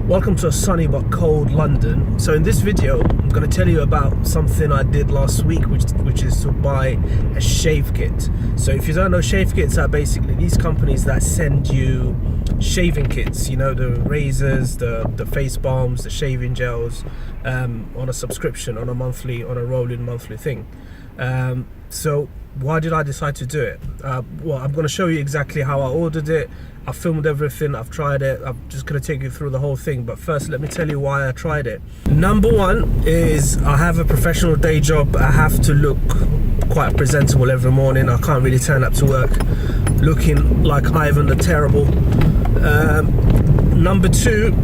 Welcome to a sunny but cold London. So in this video, I'm going to tell you about something I did last week, which is to buy a shave kit. So if you don't know, shave kits are basically these companies that send you shaving kits, you know, the razors, the face balms, the shaving gels, on a subscription, on a rolling monthly thing. So why did I decide to do it? Well, I'm going to show you exactly how I ordered it. I filmed everything, I've tried it. I'm just going to take you through the whole thing, but first let me tell you why I tried it. Number one is I have a professional day job. I have to look quite presentable every morning. I can't really turn up to work looking like Ivan the Terrible. Number two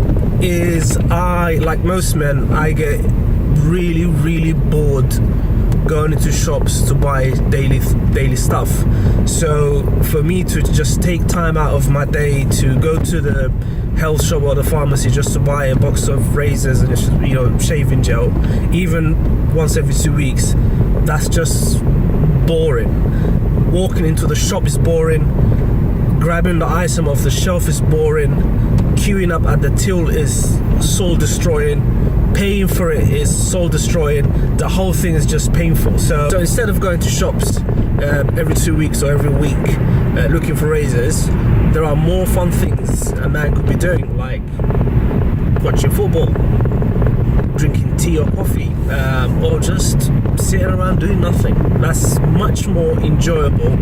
is like most men, I get really bored going into shops to buy daily stuff. So for me to just take time out of my day to go to the health shop or the pharmacy just to buy a box of razors and, you know, shaving gel, even once every 2 weeks, that's just boring. Walking into the shop is boring. Grabbing the item off the shelf is boring. Queuing up at the till is soul destroying. Paying for it is soul destroying. The whole thing is just painful. So instead of going to shops every 2 weeks or every week looking for razors, there are more fun things a man could be doing, like watching football, drinking tea or coffee, or just sitting around doing nothing. That's much more enjoyable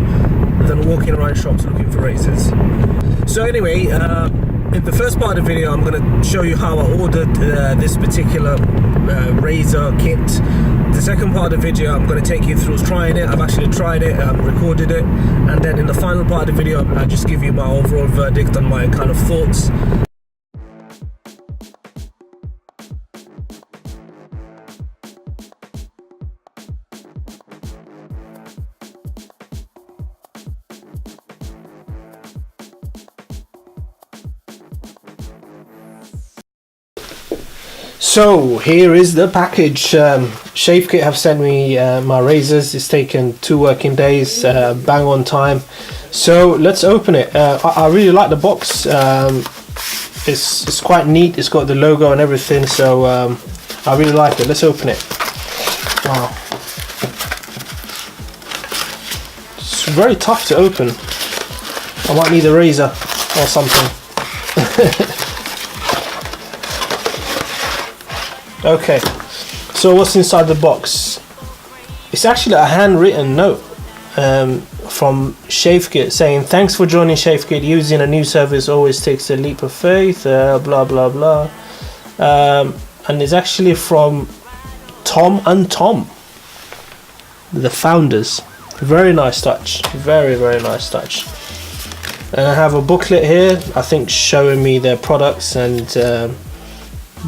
than walking around shops looking for razors. So anyway, in the first part of the video, I'm going to show you how I ordered this particular razor kit. The second part of the video, I'm going to take you through trying it. I've actually tried it, recorded it, and then in the final part of the video, I'll just give you my overall verdict on my kind of thoughts. So here is the package. Shavekit have sent me my razors. It's taken 2 working days, bang on time. So let's open it. I really like the box. It's quite neat. It's got the logo and everything, so I really like it. Let's open it. Wow, it's very tough to open. I might need a razor or something. Okay, so what's inside the box? It's actually a handwritten note from Shavekit saying, "Thanks for joining Shavekit. Using a new service always takes a leap of faith, blah blah blah." And it's actually from Tom and Tom, the founders. Very nice touch, very nice touch. And I have a booklet here, I think, showing me their products and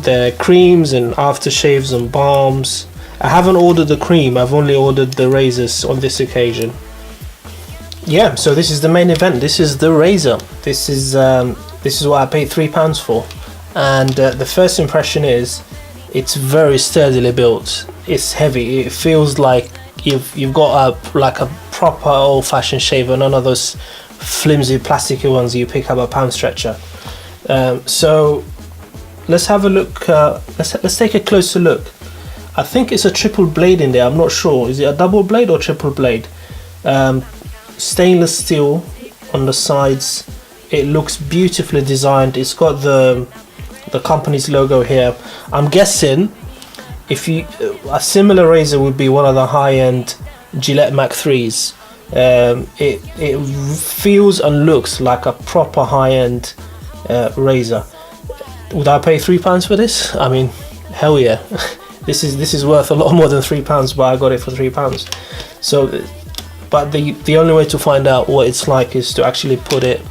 their creams and aftershaves and balms. I haven't ordered the cream, I've only ordered the razors on this occasion. Yeah, so this is the main event. This is the razor. This is what I paid £3 for. And the first impression is it's very sturdily built. It's heavy. It feels like you've got a proper old-fashioned shaver, none of those flimsy plasticky ones you pick up at Pound Stretcher. So let's have a look. Let's take a closer look. I think it's a triple blade in there. I'm not sure. Is it a double blade or triple blade? Stainless steel on the sides. It looks beautifully designed. It's got the company's logo here. I'm guessing a similar razor would be one of the high-end Gillette Mach 3s. It feels and looks like a proper high-end razor. Would I pay £3 for this? I mean, hell yeah. This is worth a lot more than £3, but I got it for £3. So, but the only way to find out what it's like is to actually put it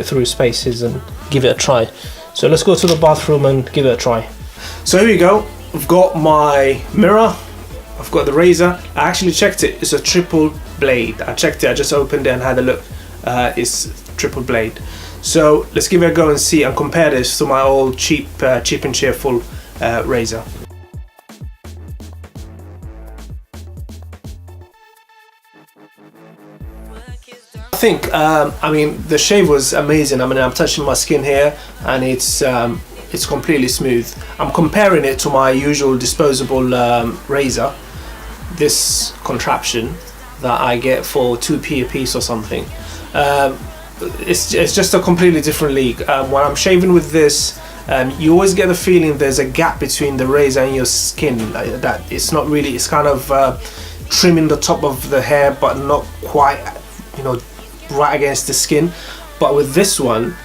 through spaces and give it a try. So let's go to the bathroom and give it a try. So here we go. I've got my mirror. I've got the razor. I actually checked it. It's a triple blade. I checked it. I just opened it and had a look. It's triple blade. So let's give it a go and see and compare this to my old cheap and cheerful razor. I think, I mean, the shave was amazing. I mean, I'm touching my skin here and it's it's completely smooth. I'm comparing it to my usual disposable razor, this contraption that I get for 2p a piece or something. It's just a completely different league. When I'm shaving with this, you always get the feeling there's a gap between the razor and your skin, that it's not really, it's kind of trimming the top of the hair but not quite, you know, right against the skin. But with this one,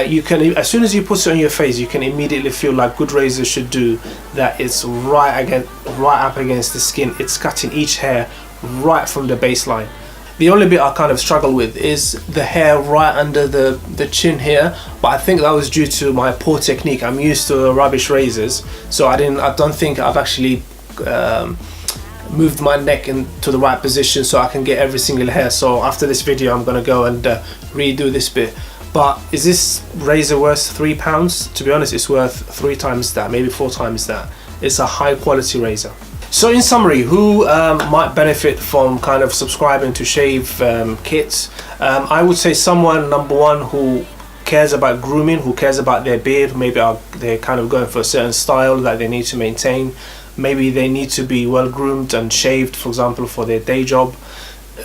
you can, as soon as you put it on your face, you can immediately feel like good razors should do, that it's right up against the skin. It's cutting each hair right from the baseline. The only bit I kind of struggle with is the hair right under the chin here, but I think that was due to my poor technique. I'm used to rubbish razors, so I don't think I've actually moved my neck into the right position so I can get every single hair. So after this video I'm gonna go and redo this bit. But is this razor worth £3? To be honest, it's worth 3 times that, maybe 4 times that. It's a high quality razor. So in summary, who might benefit from kind of subscribing to Shavekit? I would say someone, number one, who cares about grooming, who cares about their beard. Maybe they're kind of going for a certain style that they need to maintain. Maybe they need to be well groomed and shaved, for example, for their day job.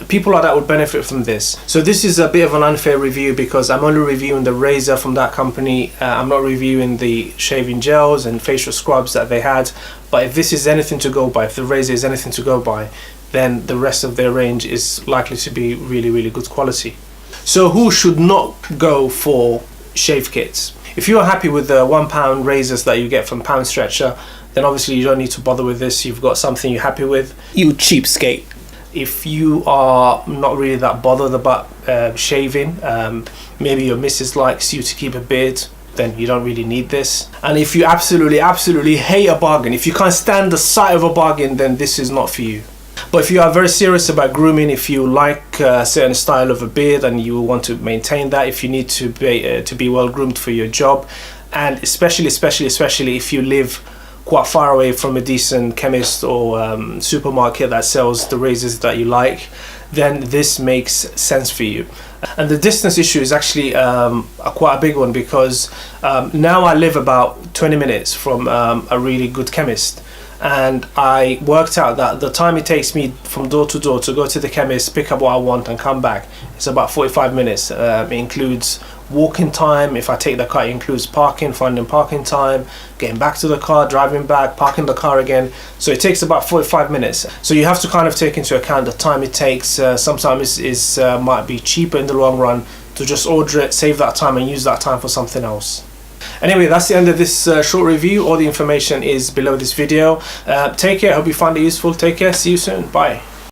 People like that would benefit from this. So this is a bit of an unfair review because I'm only reviewing the razor from that company. I'm not reviewing the shaving gels and facial scrubs that they had. But if this is anything to go by, if the razor is anything to go by, then the rest of their range is likely to be really, really good quality. So who should not go for Shavekits? If you are happy with the £1 razors that you get from Pound Stretcher, then obviously you don't need to bother with this. You've got something you're happy with. You cheapskate. If you are not really that bothered about shaving, maybe your missus likes you to keep a beard, then you don't really need this. And if you absolutely hate a bargain, if you can't stand the sight of a bargain, then this is not for you. But if you are very serious about grooming, if you like a certain style of a beard and you want to maintain that, if you need to be well groomed for your job, and especially if you live quite far away from a decent chemist or supermarket that sells the razors that you like, then this makes sense for you. And the distance issue is actually quite a big one, because now I live about 20 minutes from a really good chemist, and I worked out that the time it takes me from door to door to go to the chemist, pick up what I want and come back, it's about 45 minutes. It includes walking time. If I take the car, it includes parking, finding parking time, getting back to the car, driving back, parking the car again. So it takes about 45 minutes. So you have to kind of take into account the time it takes. Sometimes it might be cheaper in the long run to just order it, save that time and use that time for something else. Anyway, that's the end of this short review. All the information is below this video. Take care. Hope you found it useful. Take care. See you soon. Bye.